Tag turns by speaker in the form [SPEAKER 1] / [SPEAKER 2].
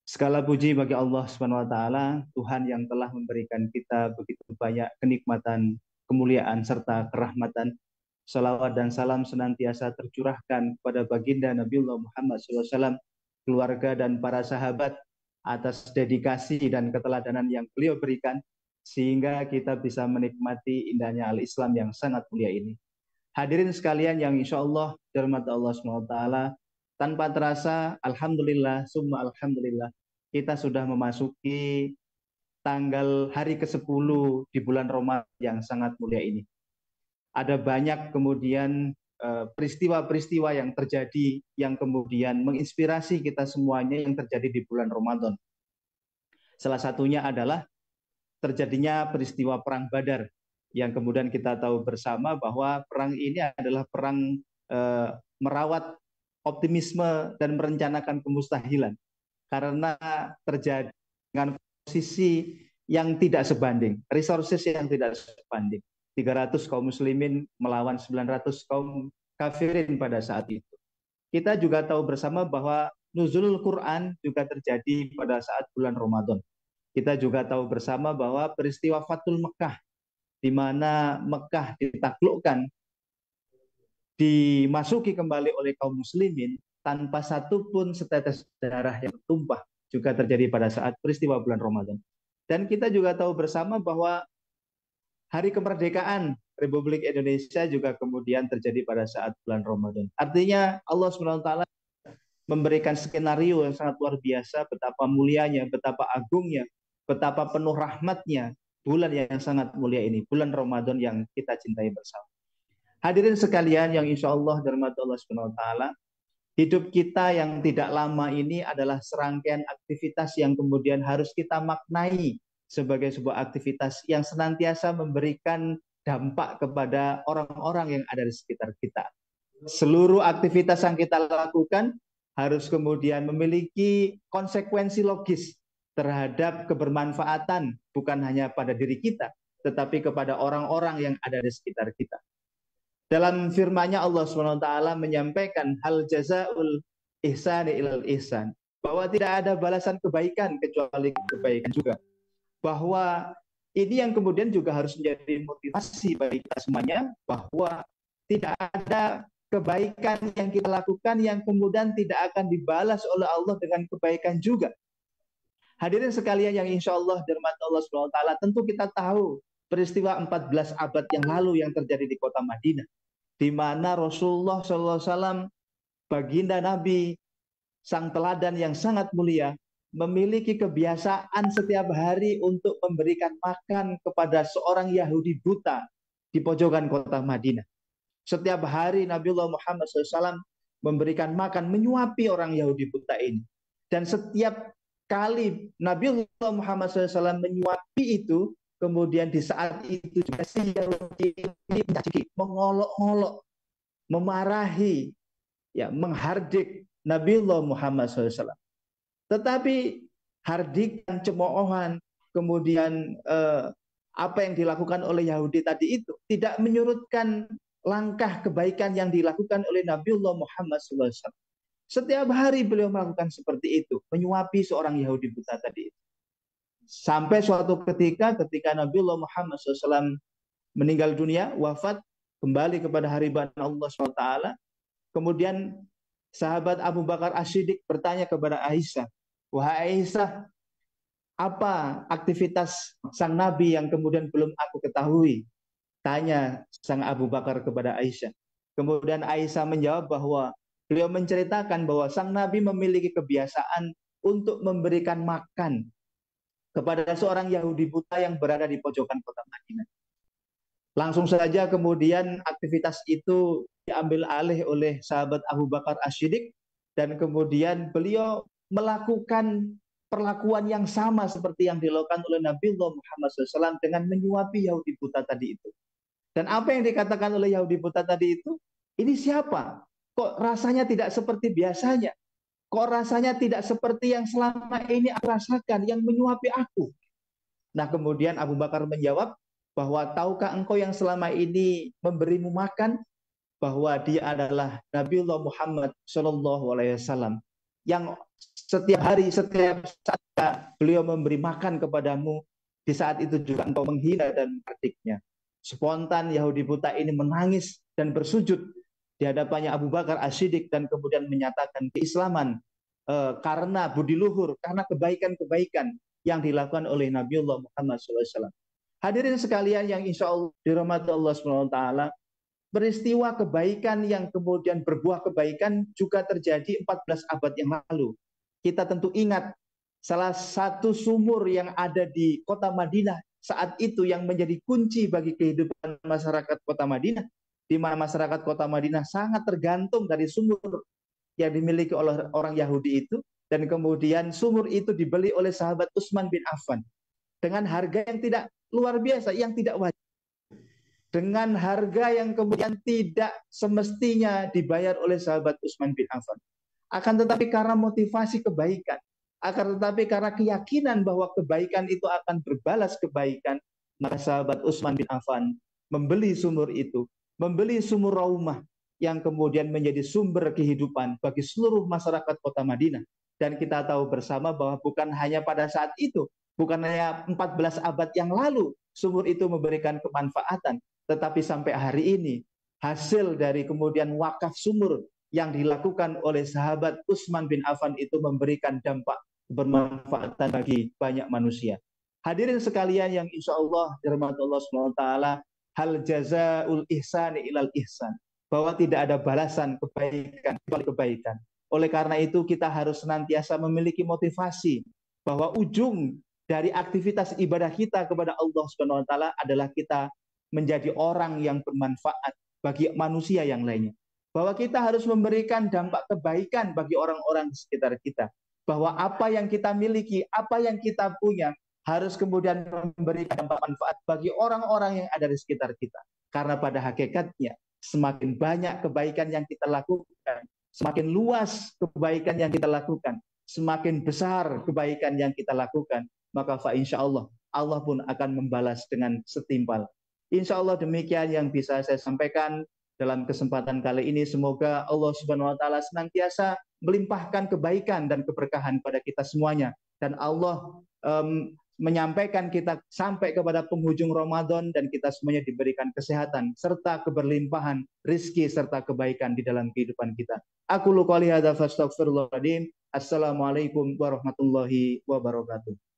[SPEAKER 1] Segala puji bagi Allah Subhanahu wa taala, Tuhan yang telah memberikan kita begitu banyak kenikmatan, kemuliaan serta kerahmatan. Salawat dan salam senantiasa tercurahkan kepada baginda Nabiullah Muhammad SAW, keluarga dan para sahabat atas dedikasi dan keteladanan yang beliau berikan sehingga kita bisa menikmati indahnya al-Islam yang sangat mulia ini. Hadirin sekalian yang insya Allah dirahmati Allah SWT, tanpa terasa, Alhamdulillah, summa Alhamdulillah, kita sudah memasuki tanggal hari ke-10 di bulan Ramadan yang sangat mulia ini. Ada banyak kemudian peristiwa-peristiwa yang terjadi yang kemudian menginspirasi kita semuanya yang terjadi di bulan Ramadan. Salah satunya adalah terjadinya peristiwa Perang Badar yang kemudian kita tahu bersama bahwa perang ini adalah perang merawat optimisme dan merencanakan kemustahilan karena terjadi dengan posisi yang tidak sebanding, resources yang tidak sebanding. 300 kaum muslimin melawan 900 kaum kafirin pada saat itu. Kita juga tahu bersama bahwa nuzulul Quran juga terjadi pada saat bulan Ramadan. Kita juga tahu bersama bahwa peristiwa Fathul Mekah, di mana Mekah ditaklukkan, dimasuki kembali oleh kaum muslimin tanpa satupun setetes darah yang tumpah, juga terjadi pada saat peristiwa bulan Ramadan. Dan kita juga tahu bersama bahwa hari kemerdekaan Republik Indonesia juga kemudian terjadi pada saat bulan Ramadan. Artinya Allah SWT memberikan skenario yang sangat luar biasa, betapa mulianya, betapa agungnya, betapa penuh rahmatnya bulan yang sangat mulia ini, bulan Ramadan yang kita cintai bersama. Hadirin sekalian yang insya Allah dirahmati Allah Subhanahu wa taala, hidup kita yang tidak lama ini adalah serangkaian aktivitas yang kemudian harus kita maknai sebagai sebuah aktivitas yang senantiasa memberikan dampak kepada orang-orang yang ada di sekitar kita. Seluruh aktivitas yang kita lakukan harus kemudian memiliki konsekuensi logis terhadap kebermanfaatan bukan hanya pada diri kita, tetapi kepada orang-orang yang ada di sekitar kita. Dalam firman-Nya Allah SWT menyampaikan hal jazaul ihsani ilal ihsan, bahwa tidak ada balasan kebaikan kecuali kebaikan juga. Bahwa ini yang kemudian juga harus menjadi motivasi bagi kita semuanya, bahwa tidak ada kebaikan yang kita lakukan yang kemudian tidak akan dibalas oleh Allah dengan kebaikan juga. Hadirin sekalian yang insya Allah dirahmati Allah SWT, tentu kita tahu peristiwa 14 abad yang lalu yang terjadi di kota Madinah, di mana Rasulullah SAW, baginda Nabi, sang teladan yang sangat mulia, memiliki kebiasaan setiap hari untuk memberikan makan kepada seorang Yahudi buta di pojokan kota Madinah. Setiap hari Nabiullah Muhammad SAW memberikan makan, menyuapi orang Yahudi buta ini. Dan setiap kali Nabiullah Muhammad SAW menyuapi itu, kemudian di saat itu juga si Yahudi ini mencaci, mengolok-olok, memarahi, ya, menghardik Nabiullah Muhammad SAW. Tetapi hardikan, cemoohan, kemudian apa yang dilakukan oleh Yahudi tadi itu tidak menyurutkan langkah kebaikan yang dilakukan oleh Nabiullah Muhammad SAW. Setiap hari beliau melakukan seperti itu, menyuapi seorang Yahudi buta tadi itu. Sampai suatu ketika Nabiullah Muhammad SAW meninggal dunia, wafat, kembali kepada hariban Allah SWT. Kemudian sahabat Abu Bakar As-Siddiq bertanya kepada Aisyah, wahai Aisyah, apa aktivitas sang Nabi yang kemudian belum aku ketahui? Tanya sang Abu Bakar kepada Aisyah. Kemudian Aisyah menjawab bahwa beliau menceritakan bahwa sang Nabi memiliki kebiasaan untuk memberikan makan kepada seorang Yahudi buta yang berada di pojokan kota Madinah. Langsung saja kemudian aktivitas itu diambil alih oleh sahabat Abu Bakar As-Siddiq, dan kemudian beliau melakukan perlakuan yang sama seperti yang dilakukan oleh Nabiullah Muhammad SAW dengan menyuapi Yahudi buta tadi itu. Dan apa yang dikatakan oleh Yahudi buta tadi itu, ini siapa? Kok rasanya tidak seperti biasanya? Kok rasanya tidak seperti yang selama ini aku rasakan, yang menyuapi aku? Nah, kemudian Abu Bakar menjawab bahwa tahukah engkau yang selama ini memberimu makan, bahwa dia adalah Nabiullah Muhammad SAW yang Setiap hari, setiap saat beliau memberi makan kepadamu, di saat itu juga engkau menghina dan mengkritiknya. Spontan Yahudi buta ini menangis dan bersujud di hadapannya Abu Bakar As-Siddiq dan kemudian menyatakan keislaman karena budi luhur, karena kebaikan-kebaikan yang dilakukan oleh Nabiullah Muhammad SAW. Hadirin sekalian yang insya Allah dirahmati Allah SWT, peristiwa kebaikan yang kemudian berbuah kebaikan juga terjadi 14 abad yang lalu. Kita tentu ingat salah satu sumur yang ada di kota Madinah saat itu yang menjadi kunci bagi kehidupan masyarakat kota Madinah, di mana masyarakat kota Madinah sangat tergantung dari sumur yang dimiliki oleh orang Yahudi itu, dan kemudian sumur itu dibeli oleh sahabat Utsman bin Affan dengan harga yang tidak luar biasa, yang tidak wajar, dengan harga yang kemudian tidak semestinya dibayar oleh sahabat Utsman bin Affan. Akan tetapi karena motivasi kebaikan, akan tetapi karena keyakinan bahwa kebaikan itu akan berbalas kebaikan, maka sahabat Utsman bin Affan membeli sumur itu, membeli sumur Raumah yang kemudian menjadi sumber kehidupan bagi seluruh masyarakat kota Madinah. Dan kita tahu bersama bahwa bukan hanya pada saat itu, bukan hanya 14 abad yang lalu sumur itu memberikan kemanfaatan, tetapi sampai hari ini hasil dari kemudian wakaf sumur yang dilakukan oleh sahabat Utsman bin Affan itu memberikan dampak bermanfaatan bagi banyak manusia. Hadirin sekalian yang insya Allah dirahmati Allah SWT, hal jazaul ihsani ilal ihsan, bahwa tidak ada balasan kebaikan kecuali kebaikan. Oleh karena itu kita harus senantiasa memiliki motivasi bahwa ujung dari aktivitas ibadah kita kepada Allah Subhanahu wa taala adalah kita menjadi orang yang bermanfaat bagi manusia yang lainnya. Bahwa kita harus memberikan dampak kebaikan bagi orang-orang di sekitar kita. Bahwa apa yang kita miliki, apa yang kita punya, harus kemudian memberikan dampak manfaat bagi orang-orang yang ada di sekitar kita. Karena pada hakikatnya, semakin banyak kebaikan yang kita lakukan, semakin luas kebaikan yang kita lakukan, semakin besar kebaikan yang kita lakukan, maka insya Allah, Allah pun akan membalas dengan setimpal. Insya Allah demikian yang bisa saya sampaikan dalam kesempatan kali ini. Semoga Allah Subhanahu wa taala senantiasa melimpahkan kebaikan dan keberkahan pada kita semuanya, dan Allah menyampaikan kita sampai kepada penghujung Ramadan dan kita semuanya diberikan kesehatan serta keberlimpahan rizki serta kebaikan di dalam kehidupan kita. Aku qouli hadza fastaghfirullahaladzim. Assalamualaikum warahmatullahi wabarakatuh.